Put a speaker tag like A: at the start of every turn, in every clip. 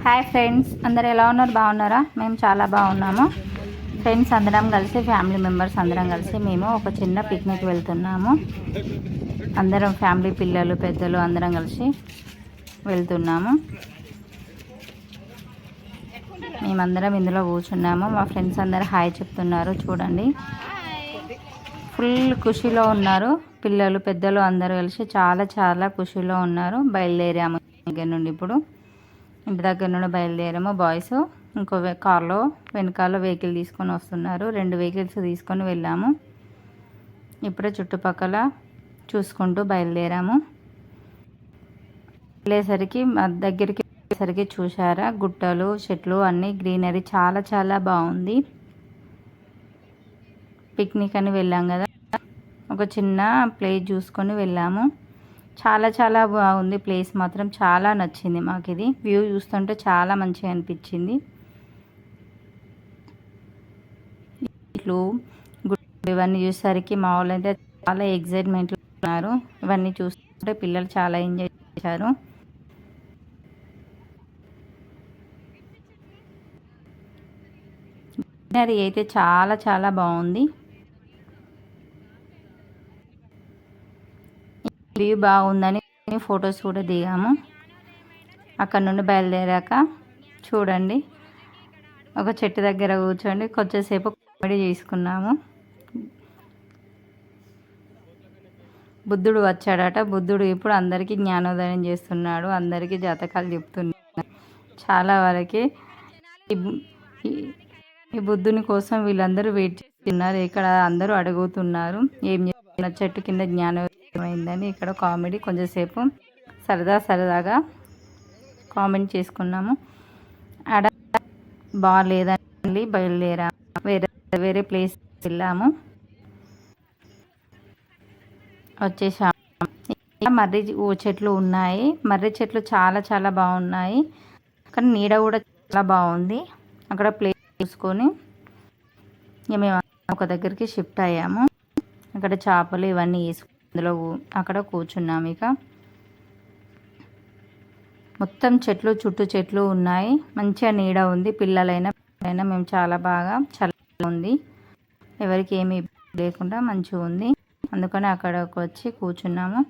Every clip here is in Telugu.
A: హాయ్ ఫ్రెండ్స్, అందరు ఎలా ఉన్నారు? బాగున్నారా? మేము చాలా బాగున్నాము ఫ్రెండ్స్. అందరం కలిసి ఫ్యామిలీ మెంబర్స్ అందరం కలిసి మేము ఒక చిన్న పిక్నిక్ వెళ్తున్నాము. అందరం ఫ్యామిలీ, పిల్లలు, పెద్దలు అందరం కలిసి వెళ్తున్నాము. మేమందరం ఇందులో కూర్చున్నాము. మా ఫ్రెండ్స్ అందరూ హాయ్ చెప్తున్నారు. చూడండి, ఫుల్ ఖుషీలో ఉన్నారు. పిల్లలు, పెద్దలు అందరూ కలిసి చాలా చాలా ఖుషీలో ఉన్నారు. బయలుదేరాము దగ్గర నుండి. ఇప్పుడు ఇంటి దగ్గర నుండి బయలుదేరాము. బాయ్స్ ఇంకో కార్లో వెనకాల వెహికల్ తీసుకొని వస్తున్నారు. 2 వెహికల్స్ తీసుకొని వెళ్ళాము. ఇప్పుడే చుట్టుపక్కల చూసుకుంటూ బయలుదేరాము. వెళ్ళేసరికి దగ్గరికి వెళ్ళేసరికి చూసారా, గుట్టలు, చెట్లు అన్నీ గ్రీనరీ చాలా చాలా బాగుంది. పిక్నిక్ అని వెళ్ళాం కదా, ఒక చిన్న ప్లేస్ చూసుకొని వెళ్ళాము. చాలా చాలా బాగుంది. ప్లేస్ మాత్రం చాలా నచ్చింది మాకు. ఇది వ్యూ చూస్తుంటే చాలా మంచిగా అనిపించింది. ఇట్లు ఇవన్నీ చూసేసరికి మా వాళ్ళు అయితే చాలా ఎగ్జైట్మెంట్ ఉన్నారు. ఇవన్నీ చూస్తుంటే పిల్లలు చాలా ఎంజాయ్ చేశారు. గ్రీనరీ అయితే చాలా చాలా బాగుంది. వ్యూ బాగుందని ఫొటోస్ కూడా దిగాము. అక్కడ నుండి బయలుదేరాక చూడండి, ఒక చెట్టు దగ్గర కూర్చొని కొంచెంసేపు కామెడీ చేసుకున్నాము. బుద్ధుడు వచ్చాడట. బుద్ధుడు ఇప్పుడు అందరికీ జ్ఞానోదయం చేస్తున్నాడు. అందరికీ జాతకాలు చెప్తున్నాడు. చాలా వరకు ఈ బుద్ధుని కోసం వీళ్ళందరూ వెయిట్ చేస్తున్నారు. ఇక్కడ అందరూ అడుగుతున్నారు ఏం చేస్తున్నారు, చెట్టు కింద జ్ఞానోదయం అయిందని. ఇక్కడ కామెడీ కొంచెంసేపు సరదాగా కామెంట్ చేసుకున్నాము. ఆడ బాగాలేదని బయలుదేరాము. వేరే ప్లేస్ వెళ్ళాము, వచ్చేసాము. మర్రి చెట్లు ఉన్నాయి. మర్రి చెట్లు చాలా చాలా బాగున్నాయి. కానీ నీడ కూడా చాలా బాగుంది. అక్కడ ప్లేస్ చూసుకొని మేము ఒక దగ్గరికి షిఫ్ట్ అయ్యాము. అక్కడ చేపలు ఇవన్నీ వేసుకుని అందులో అక్కడ కూర్చున్నాము. ఇక మొత్తం చెట్లు, చుట్టూ చెట్లు ఉన్నాయి. మంచిగా నీడ ఉంది. పిల్లలైనా మేము చాలా బాగా చల్లగా ఉంది. ఎవరికి ఏమి లేకుండా మంచిగా ఉంది. అందుకని అక్కడికి వచ్చి కూర్చున్నాము.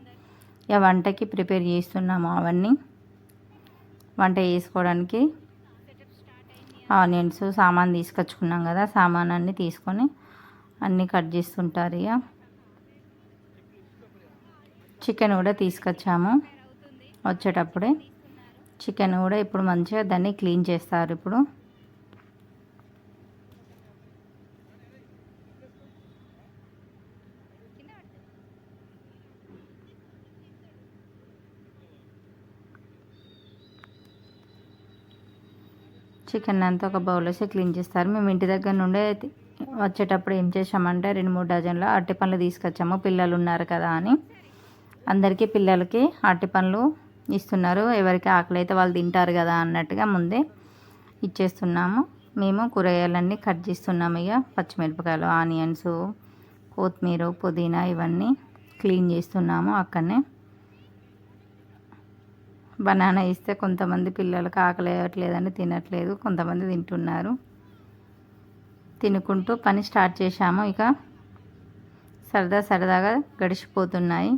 A: ఇక వంటకి ప్రిపేర్ చేస్తున్నాము. అవన్నీ వంట చేసుకోవడానికి ఆనియన్స్ సామాన్ తీసుకొచ్చుకున్నాం కదా, సామాన్ అన్నీ తీసుకొని అన్నీ కట్ చేస్తుంటారు. ఇక చికెన్ కూడా తీసుకొచ్చాము వచ్చేటప్పుడే. చికెన్ కూడా ఇప్పుడు మంచిగా దాన్ని క్లీన్ చేస్తారు. ఇప్పుడు చికెన్ అంతా ఒక బౌల్ వేసి క్లీన్ చేస్తారు. మేము ఇంటి దగ్గర నుండే వచ్చేటప్పుడు ఏం చేసామంటే 2-3 డజన్ల అరటిపండ్లు తీసుకొచ్చాము. పిల్లలు ఉన్నారు కదా అని అందరికీ పిల్లలకి అరటిపండ్లు ఇస్తున్నారు. ఎవరికి ఆకలి అయితే వాళ్ళు తింటారు కదా అన్నట్టుగా ముందే ఇచ్చేస్తున్నాము. మేము కూరగాయలన్నీ కట్ చేస్తున్నాము. ఇక పచ్చిమిరపకాయలు, ఆనియన్స్, కొత్తిమీర, పుదీనా ఇవన్నీ క్లీన్ చేస్తున్నాము. అక్కడనే బనానా ఇస్తే కొంతమంది పిల్లలకి ఆకలి అవ్వట్లేదని తినట్లేదు, కొంతమంది తింటున్నారు. తినుకుంటూ పని స్టార్ట్ చేశాము. ఇక సరదాగా గడిచిపోతున్నాయి.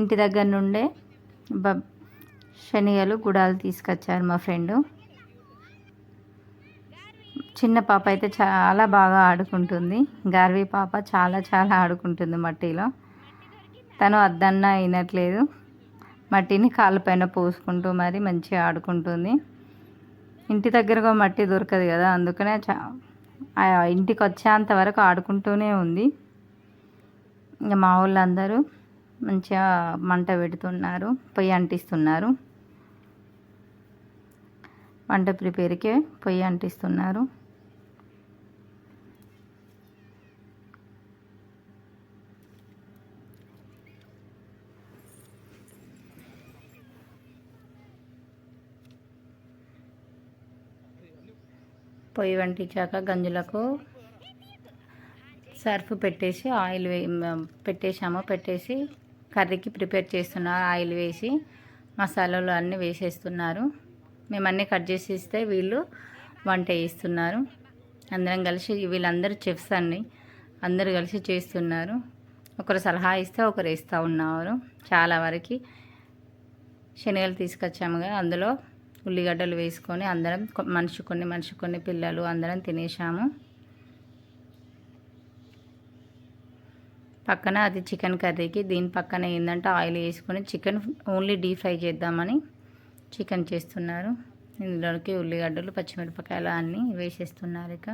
A: ఇంటి దగ్గర నుండే శనగలు, గుడాలు తీసుకొచ్చారు మా ఫ్రెండు. చిన్న పాప అయితే చాలా బాగా ఆడుకుంటుంది. గార్వి పాప చాలా చాలా ఆడుకుంటుంది మట్టిలో. తను వద్దన్నా అయినట్లేదు. మట్టిని కాళ్ళపైన పోసుకుంటూ మరి మంచిగా ఆడుకుంటుంది. ఇంటి దగ్గరగా మట్టి దొరకదు కదా, అందుకనే ఇంటికి వచ్చేంత వరకు ఆడుకుంటూనే ఉంది. ఇంకా మా వాళ్ళందరూ మంచిగా మంట పెడుతున్నారు, పొయ్యి అంటిస్తున్నారు. వంట ప్రిపేర్కి పొయ్యి అంటిస్తున్నారు. పొయ్యి వంటించాక గంజులకు సర్ఫ్ పెట్టేసి ఆయిల్ పెట్టేసి కర్రీకి ప్రిపేర్ చేస్తున్నారు. ఆయిల్ వేసి మసాలాలు అన్నీ వేసేస్తున్నారు. మేము అన్నీ కట్ చేసి ఇస్తే వీళ్ళు వంట చేస్తున్నారు. అందరం కలిసి, వీళ్ళందరూ చెఫ్స్ అండి, అందరూ కలిసి చేస్తున్నారు. ఒకరు సలహా ఇస్తే ఒకరు వేస్తూ ఉన్నారు. చాలా వరకు శనగలు తీసుకొచ్చాముగా, అందులో ఉల్లిగడ్డలు వేసుకొని అందరం మనిషి కొన్ని పిల్లలు అందరం తినేసాము. పక్కన అది చికెన్ కర్రీకి, దీని పక్కన ఏంటంటే ఆయిల్ వేసుకొని చికెన్ ఓన్లీ డీప్ ఫ్రై చేద్దామని చికెన్ చేస్తున్నారు. ఇందులోకి ఉల్లిగడ్డలు, పచ్చిమిరపకాయలు అన్నీ వేసేస్తున్నారు. ఇక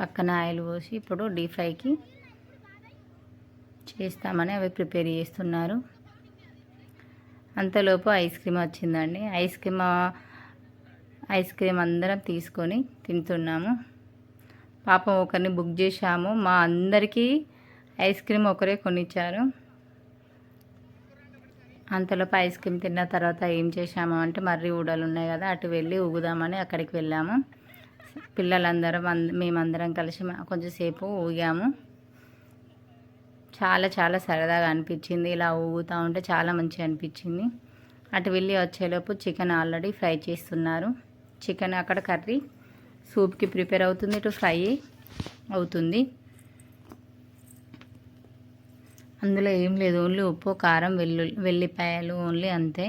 A: పక్కన ఆయిల్ పోసి ఇప్పుడు డీప్ ఫ్రైకి చేస్తామని అవి ప్రిపేర్ చేస్తున్నారు. అంతలోపు ఐస్ క్రీమ్ వచ్చిందండి. ఐస్ క్రీమ్ అందరం తీసుకొని తింటున్నాము. పాపం ఒకరిని బుక్ చేశాము, మా అందరికీ ఐస్ క్రీమ్ ఒకరే కొనిచ్చారు. అంతలోపు ఐస్ క్రీమ్ తిన్న తర్వాత ఏం చేశాము అంటే, మర్రి ఊడలు ఉన్నాయి కదా, అటు వెళ్ళి ఊగుదామని అక్కడికి వెళ్ళాము. పిల్లలందరం మేమందరం కలిసి కొంచెంసేపు ఊగాము. చాలా చాలా సరదాగా అనిపించింది. ఇలా ఊగుతూ ఉంటే చాలా మంచిగా అనిపించింది. అటు వెళ్ళి వచ్చేలోపు చికెన్ ఆల్రెడీ ఫ్రై చేస్తున్నారు. చికెన్ అక్కడ కర్రీ సూప్కి ప్రిపేర్ అవుతుంది, ఇటు ఫ్రై అవుతుంది. అందులో ఏం లేదు, ఓన్లీ ఉప్పు, కారం, వెల్లిపాయలు ఓన్లీ, అంతే.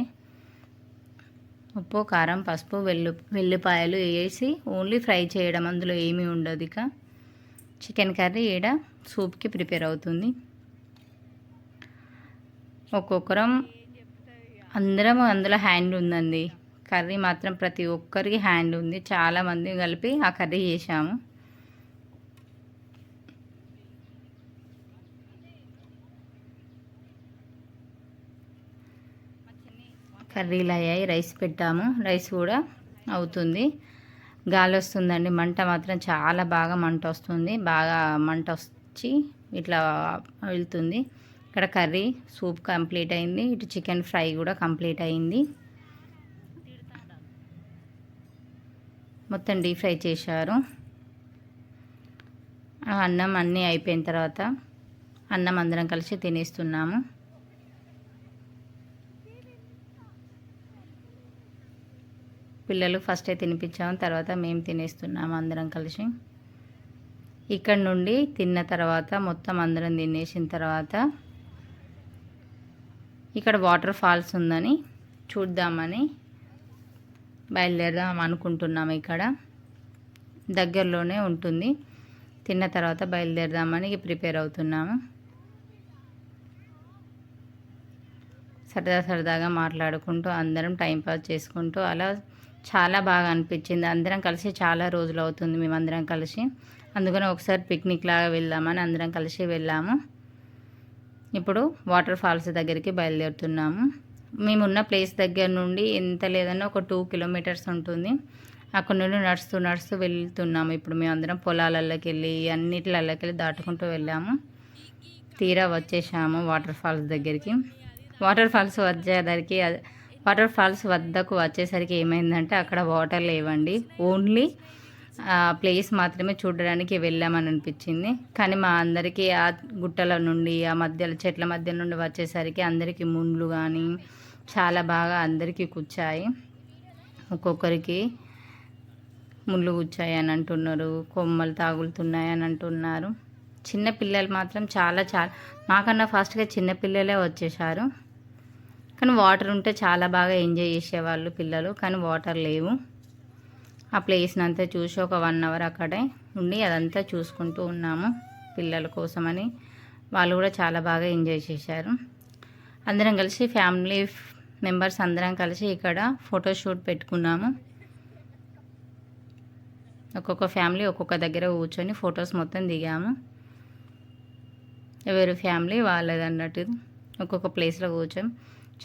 A: ఉప్పు, కారం, పసుపు, వెల్లిపాయలు వేసి ఓన్లీ ఫ్రై చేయడం, అందులో ఏమీ ఉండదు. ఇక చికెన్ కర్రీ ఈడ సూప్కి ప్రిపేర్ అవుతుంది. ఒక్కొక్కరం అందరం అందులో హ్యాండ్ ఉందండి. కర్రీ మాత్రం ప్రతి ఒక్కరికి హ్యాండ్ ఉంది. చాలామంది కలిపి ఆ కర్రీ చేసాము. కర్రీలు అయ్యాయి, రైస్ పెట్టాము, రైస్ కూడా అవుతుంది. గాలి వస్తుందండి, మంట మాత్రం చాలా బాగా మంట వస్తుంది. బాగా మంట వచ్చి ఇట్లా వెళ్తుంది. ఇక్కడ కర్రీ సూప్ కంప్లీట్ అయింది, ఇటు చికెన్ ఫ్రై కూడా కంప్లీట్ అయింది. మొత్తం డీప్ ఫ్రై చేశారు. అన్నం అన్నీ అయిపోయిన తర్వాత అన్నం అందరం కలిసి తినేస్తున్నాము. పిల్లలు ఫస్టే తినిపించాము, తర్వాత మేము తినేస్తున్నాము అందరం కలిసి. ఇక్కడ నుండి తిన్న తర్వాత మొత్తం అందరం తినేసిన తర్వాత ఇక్కడ వాటర్ ఫాల్స్ ఉందని చూద్దామని బయలుదేరదాం అనుకుంటున్నాము. ఇక్కడ దగ్గరలోనే ఉంటుంది. తిన్న తర్వాత బయలుదేరదామని ప్రిపేర్ అవుతున్నాము. సరదాగా మాట్లాడుకుంటూ అందరం టైంపాస్ చేసుకుంటూ అలా చాలా బాగా అనిపించింది. అందరం కలిసి చాలా రోజులు అవుతుంది మేమందరం కలిసి, అందుకని ఒకసారి పిక్నిక్ లాగా వెళ్దామని అందరం కలిసి వెళ్ళాము. ఇప్పుడు వాటర్ ఫాల్స్ దగ్గరికి బయలుదేరుతున్నాము. మేమున్న ప్లేస్ దగ్గర నుండి ఎంత లేదన్నా ఒక 2 కిలోమీటర్స్ ఉంటుంది. అక్కడ నుండి నడుస్తూ వెళ్తున్నాము. ఇప్పుడు మేమందరం పొలాలలోకి వెళ్ళి అన్నిటిలలోకి వెళ్ళి దాటుకుంటూ వెళ్ళాము. తీరా వచ్చేసాము వాటర్ ఫాల్స్ దగ్గరికి. వాటర్ ఫాల్స్ వద్దకు వచ్చేసరికి ఏమైందంటే, అక్కడ వాటర్ లేవండి, ఓన్లీ ప్లేస్ మాత్రమే చూడడానికి వెళ్ళామని అనిపించింది. కానీ మా అందరికీ ఆ గుట్టల నుండి, ఆ చెట్ల మధ్య నుండి వచ్చేసరికి అందరికీ ముళ్ళు కానీ చాలా బాగా అందరికీ కుచ్చాయి. ఒక్కొక్కరికి ముళ్ళు కుచ్చాయి అని అంటున్నారు, కొమ్మలు తాగులుతున్నాయి అని అంటున్నారు. చిన్నపిల్లలు మాత్రం చాలా మాకన్నా ఫాస్ట్గా చిన్నపిల్లలే వచ్చేసారు. కానీ వాటర్ ఉంటే చాలా బాగా ఎంజాయ్ చేసేవాళ్ళు పిల్లలు, కానీ వాటర్ లేవు. ఆ ప్లేస్ని అంతా చూసి ఒక 1 అవర్ అక్కడే ఉండి అదంతా చూసుకుంటూ ఉన్నాము పిల్లల కోసమని. వాళ్ళు కూడా చాలా బాగా ఎంజాయ్ చేశారు. అందరం కలిసి ఫ్యామిలీ మెంబర్స్ అందరం కలిసి ఇక్కడ ఫోటోషూట్ పెట్టుకున్నాము. ఒక్కొక్క ఫ్యామిలీ ఒక్కొక్క దగ్గర కూర్చొని ఫొటోస్ మొత్తం దిగాము. ఎవరి ఫ్యామిలీ వాళ్ళది అన్నట్టు ఒక్కొక్క ప్లేస్లో కూర్చొని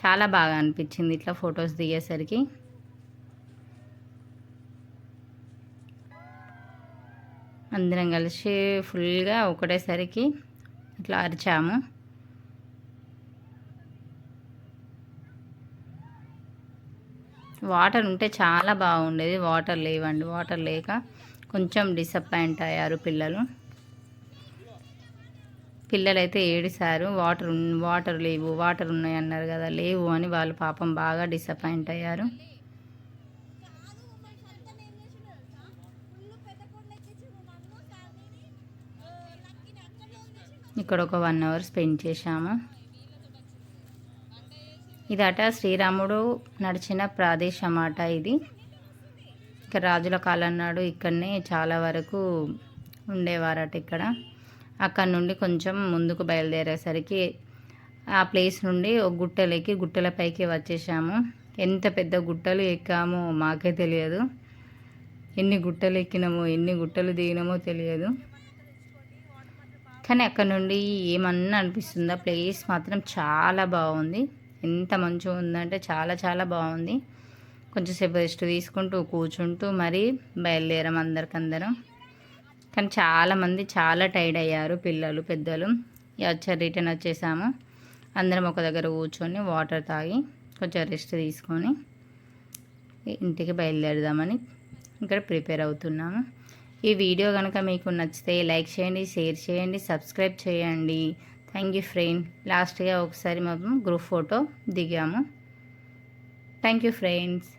A: చాలా బాగా అనిపించింది ఇట్లా ఫొటోస్ దిగేసరికి. అందరం కలిసి ఫుల్గా ఒకటేసరికి ఇట్లా అరిచాము. వాటర్ ఉంటే చాలా బాగుండేది, వాటర్ లేవండి. వాటర్ లేక కొంచెం డిసప్పాయింట్ అయ్యారు పిల్లలైతే ఏడిశారు. వాటర్ లేవు, వాటర్ ఉన్నాయి అన్నారు కదా, లేవు అని వాళ్ళు పాపం బాగా డిసప్పాయింట్ అయ్యారు. ఇక్కడ ఒక 1 అవర్ స్పెండ్ చేశాము. ఇదట శ్రీరాముడు నడిచిన ప్రదేశం అట ఇది. ఇక రాజుల కాలం నాడు ఇక్కడనే చాలా వరకు ఉండేవారట ఇక్కడ. అక్కడ నుండి కొంచెం ముందుకు బయలుదేరేసరికి ఆ ప్లేస్ నుండి ఒక గుట్టలపైకి వచ్చేసాము. ఎంత పెద్ద గుట్టలు ఎక్కామో మాకే తెలియదు. ఎన్ని గుట్టలు ఎక్కినామో ఎన్ని గుట్టలు దిగినామో తెలియదు. కానీ అక్కడ నుండి ఏమన్నా అనిపిస్తుందా, ప్లేస్ మాత్రం చాలా బాగుంది. ఎంత మంచిగా ఉందంటే చాలా చాలా బాగుంది. కొంచెంసేపు రెస్ట్ తీసుకుంటూ కూర్చుంటూ మరీ బయలుదేరాం అందరం. కానీ చాలామంది చాలా టైర్డ్ అయ్యారు, పిల్లలు పెద్దలు. రిటర్న్ వచ్చేసాము. అందరం ఒక దగ్గర కూర్చొని వాటర్ తాగి కొంచెం రెస్ట్ తీసుకొని ఇంటికి బయలుదేరదామని ఇక్కడ ప్రిపేర్ అవుతున్నాము. ఈ వీడియో కనుక మీకు నచ్చితే లైక్ చేయండి, షేర్ చేయండి, సబ్స్క్రైబ్ చేయండి. Thank you friend. లాస్ట్గా ఒకసారి మేము గ్రూప్ ఫోటో దిగాము. Thank you friends.